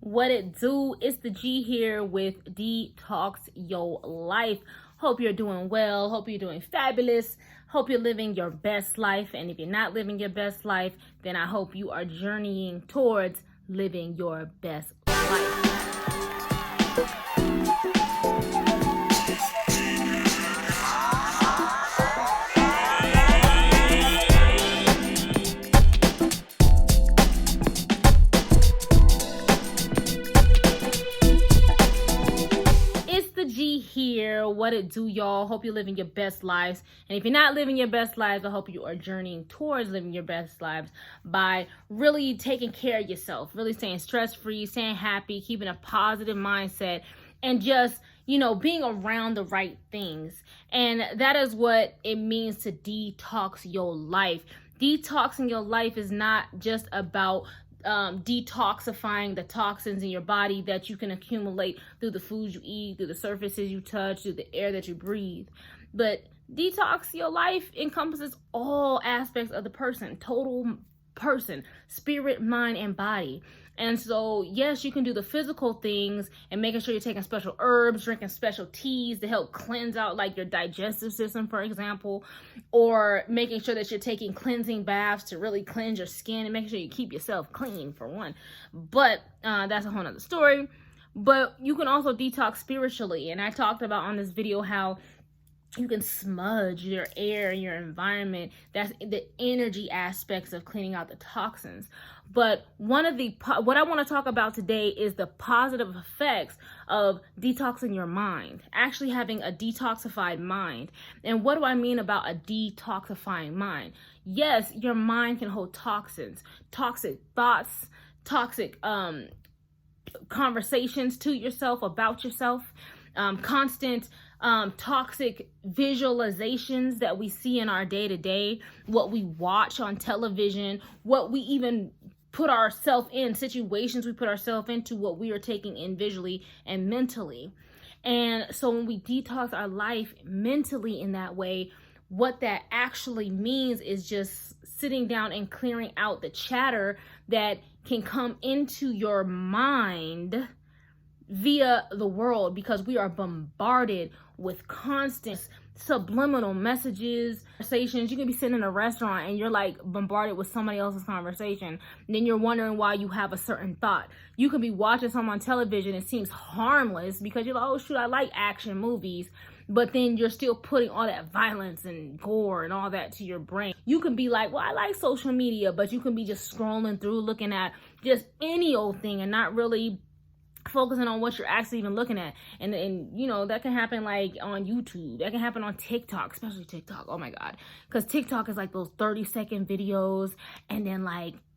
What it do? It's the G here with Detox Your Life. Hope you're doing well. Hope you're doing fabulous. Hope you're living your best life. And if you're not living your best life, then I hope you are journeying towards living your best life. Here, what it do, y'all? Hope you're living your best lives. And if you're not living your best lives, I hope you are journeying towards living your best lives by really taking care of yourself, really staying stress-free, staying happy, keeping a positive mindset, and just, being around the right things. And that is what it means to detox your life. Detoxing your life is not just about detoxifying the toxins in your body that you can accumulate through the foods you eat, through the surfaces you touch, through the air that you breathe. But detox your life encompasses all aspects of the person, total person, spirit, mind, and body. And so, yes, you can do the physical things and making sure you're taking special herbs, drinking special teas to help cleanse out like your digestive system, for example, or making sure that you're taking cleansing baths to really cleanse your skin and making sure you keep yourself clean, for one. But that's a whole nother story. But you can also detox spiritually. And I talked about on this video how you can smudge your air, your environment. That's the energy aspects of cleaning out the toxins. But what I want to talk about today is the positive effects of detoxing your mind, actually having a detoxified mind. And what do I mean about a detoxifying mind? Yes, your mind can hold toxins, toxic thoughts, toxic conversations to yourself, about yourself, constant toxic visualizations that we see in our day-to-day, what we watch on television, what we even put ourselves in, situations we put ourselves into, what we are taking in visually and mentally. And so when we detox our life mentally in that way, what that actually means is just sitting down and clearing out the chatter that can come into your mind via the world, because we are bombarded with constant subliminal messages, conversations. You can be sitting in a restaurant and you're like bombarded with somebody else's conversation, and then you're wondering why you have a certain thought. You could be watching something on television, it seems harmless because you're like, oh shoot, I like action movies, but then you're still putting all that violence and gore and all that to your brain. You can be like, well, I like social media, but you can be just scrolling through looking at just any old thing and not really focusing on what you're actually even looking at. And that can happen like on YouTube, that can happen on TikTok, especially TikTok. Oh my god, because TikTok is like those 30-second videos, and then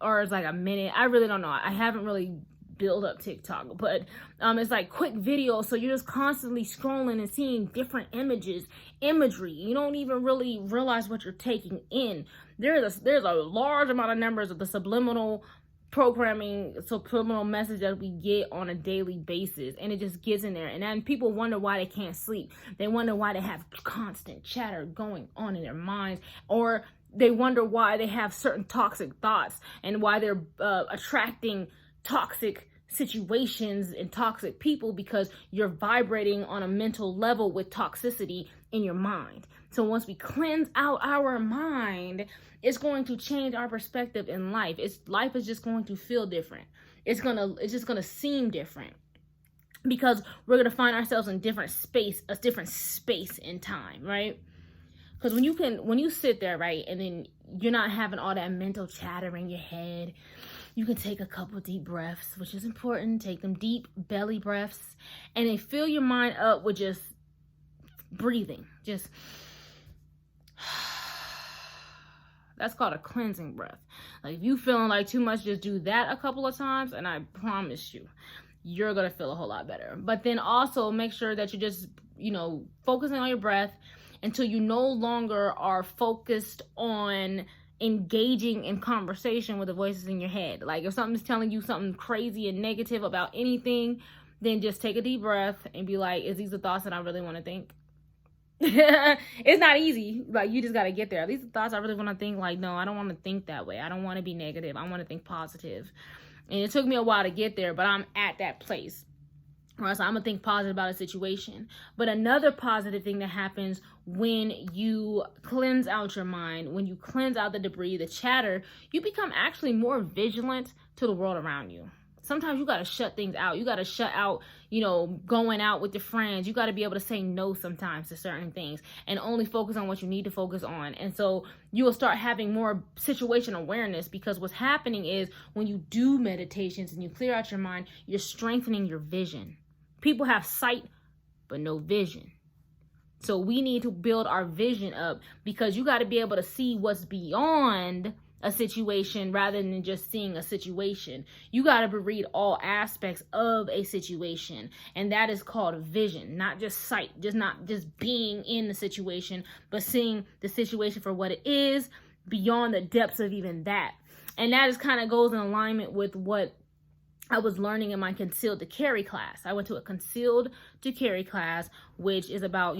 or it's like a minute. I really don't know, I haven't really build up TikTok, but it's like quick videos, so you're just constantly scrolling and seeing different imagery. You don't even really realize what you're taking in. There's a large amount of numbers of the subliminal message that we get on a daily basis, and it just gets in there. And then people wonder why they can't sleep. They wonder why they have constant chatter going on in their minds, or they wonder why they have certain toxic thoughts and why they're attracting toxic situations and toxic people, because you're vibrating on a mental level with toxicity in your mind. So once we cleanse out our mind, it's going to change our perspective in life. Life is just going to feel different. It's just gonna seem different, because we're gonna find ourselves in a different space in time, right? Because when you sit there, right, and then you're not having all that mental chatter in your head, you can take a couple deep breaths, which is important. Take them deep belly breaths, and then fill your mind up with just breathing. Just that's called a cleansing breath. Like if you feeling like too much, just do that a couple of times, and I promise you're gonna feel a whole lot better. But then also make sure that you're just focusing on your breath until you no longer are focused on engaging in conversation with the voices in your head. Like if something's telling you something crazy and negative about anything, then just take a deep breath and be like, is these the thoughts that I really want to think? It's not easy. Like you just got to get there. These are thoughts I really want to think. Like, no, I don't want to think that way. I don't want to be negative. I want to think positive. And it took me a while to get there, but I'm at that place. Or so I'm gonna think positive about a situation. But another positive thing that happens when you cleanse out your mind, when you cleanse out the debris, the chatter, you become actually more vigilant to the world around you. Sometimes you gotta shut things out. You gotta shut out, going out with your friends. You gotta be able to say no sometimes to certain things and only focus on what you need to focus on. And so you will start having more situation awareness, because what's happening is when you do meditations and you clear out your mind, you're strengthening your vision. People have sight, but no vision. So we need to build our vision up, because you got to be able to see what's beyond a situation rather than just seeing a situation. You got to read all aspects of a situation. And that is called vision, not just sight, not just being in the situation, but seeing the situation for what it is beyond the depths of even that. And that just kind of goes in alignment with what I was learning in my concealed to carry class. I went to a concealed to carry class, which is about,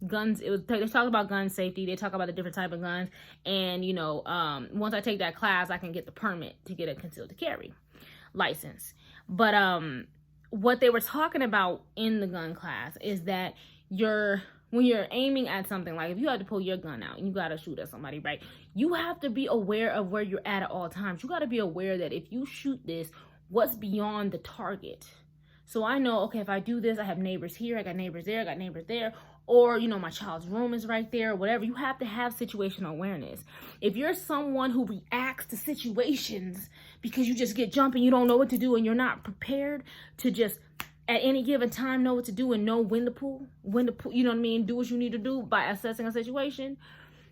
guns. They talk about gun safety. They talk about the different type of guns. And, once I take that class, I can get the permit to get a concealed to carry license. But what they were talking about in the gun class is that when you're aiming at something, like if you had to pull your gun out and you got to shoot at somebody, right? You have to be aware of where you're at all times. You got to be aware that if you shoot this, what's beyond the target? So I know, okay, if I do this, I have neighbors here, I got neighbors there, I got neighbors there, or, my child's room is right there, whatever. You have to have situational awareness. If you're someone who reacts to situations because you just get jumping, you don't know what to do, and you're not prepared to just at any given time know what to do and know when to pull, do what you need to do by assessing a situation,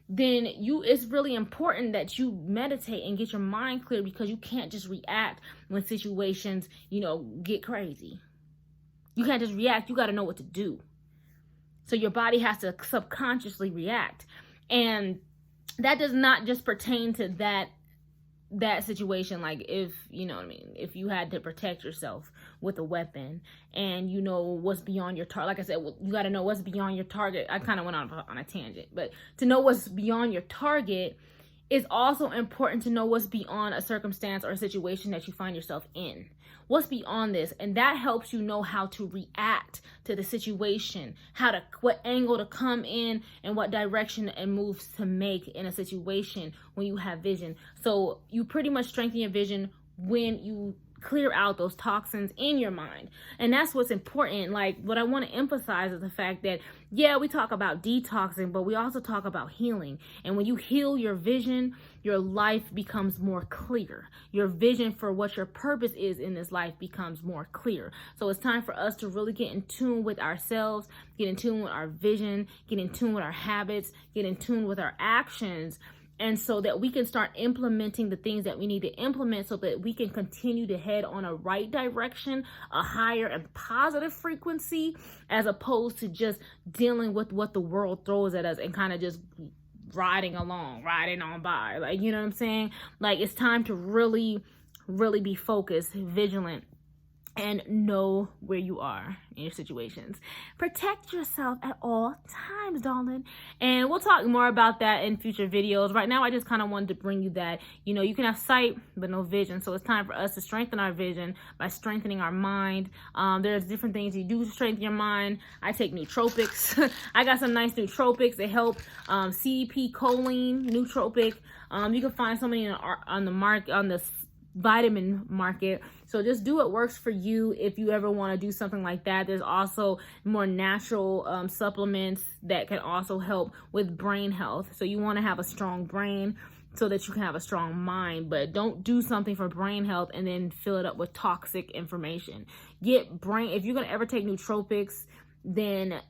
then it's really important that you meditate and get your mind clear, because you can't just react when situations, get crazy. You can't just react. You got to know what to do. So your body has to subconsciously react. And that does not just pertain to that situation. Like if if you had to protect yourself with a weapon and what's beyond your target, like I said, you got to know what's beyond your target. I kind of went on a tangent, but to know what's beyond your target is also important to know what's beyond a circumstance or a situation that you find yourself in. What's beyond this? And that helps you know how to react to the situation, what angle to come in and what direction and moves to make in a situation when you have vision. So you pretty much strengthen your vision when you clear out those toxins in your mind. And that's what's important. Like, what I want to emphasize is the fact that, yeah, we talk about detoxing, but we also talk about healing. And when you heal your vision, your life becomes more clear. Your vision for what your purpose is in this life becomes more clear. So it's time for us to really get in tune with ourselves, get in tune with our vision, get in tune with our habits, get in tune with our actions, and so that we can start implementing the things that we need to implement, so that we can continue to head on a right direction, a higher and positive frequency, as opposed to just dealing with what the world throws at us and kind of just riding on by. Like, you know what I'm saying? Like, it's time to really, really be focused, vigilant, and know where you are in your situations. Protect yourself at all times, darling. And we'll talk more about that in future videos. Right now, I just kind of wanted to bring you that, you can have sight, but no vision. So it's time for us to strengthen our vision by strengthening our mind. There's different things you do to strengthen your mind. I take nootropics. I got some nice nootropics. They help. CDP choline nootropic. You can find somebody on the vitamin market. So just do what works for you if you ever want to do something like that. There's also more natural supplements that can also help with brain health. So you want to have a strong brain so that you can have a strong mind, but don't do something for brain health and then fill it up with toxic information. If you're going to ever take nootropics, then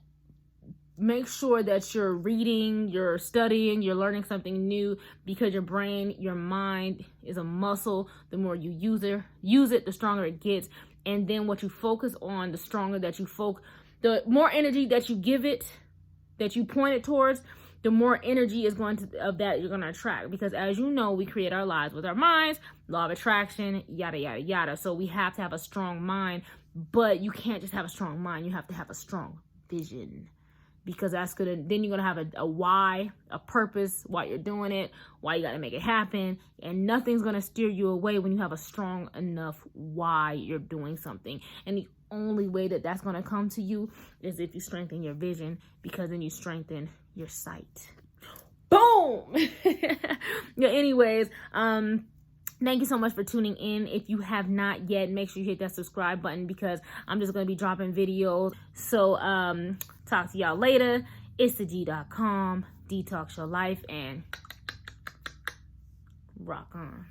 make sure that you're reading, you're studying, you're learning something new, because your brain, your mind is a muscle. The more you use it, the stronger it gets. And then what you focus on, the stronger that you focus, the more energy that you give it, that you point it towards, the more energy is of that you're going to attract. Because as you know, we create our lives with our minds, law of attraction, yada, yada, yada. So we have to have a strong mind, but you can't just have a strong mind. You have to have a strong vision. because then you're gonna have a why, a purpose, why you're doing it, why you gotta make it happen, and nothing's gonna steer you away when you have a strong enough why you're doing something. And the only way that that's gonna come to you is if you strengthen your vision, because then you strengthen your sight. Boom. Yeah, anyways, thank you so much for tuning in. If you have not yet, make sure you hit that subscribe button, because I'm just going to be dropping videos. So, talk to y'all later. It's theg.com. Detox your life and rock on.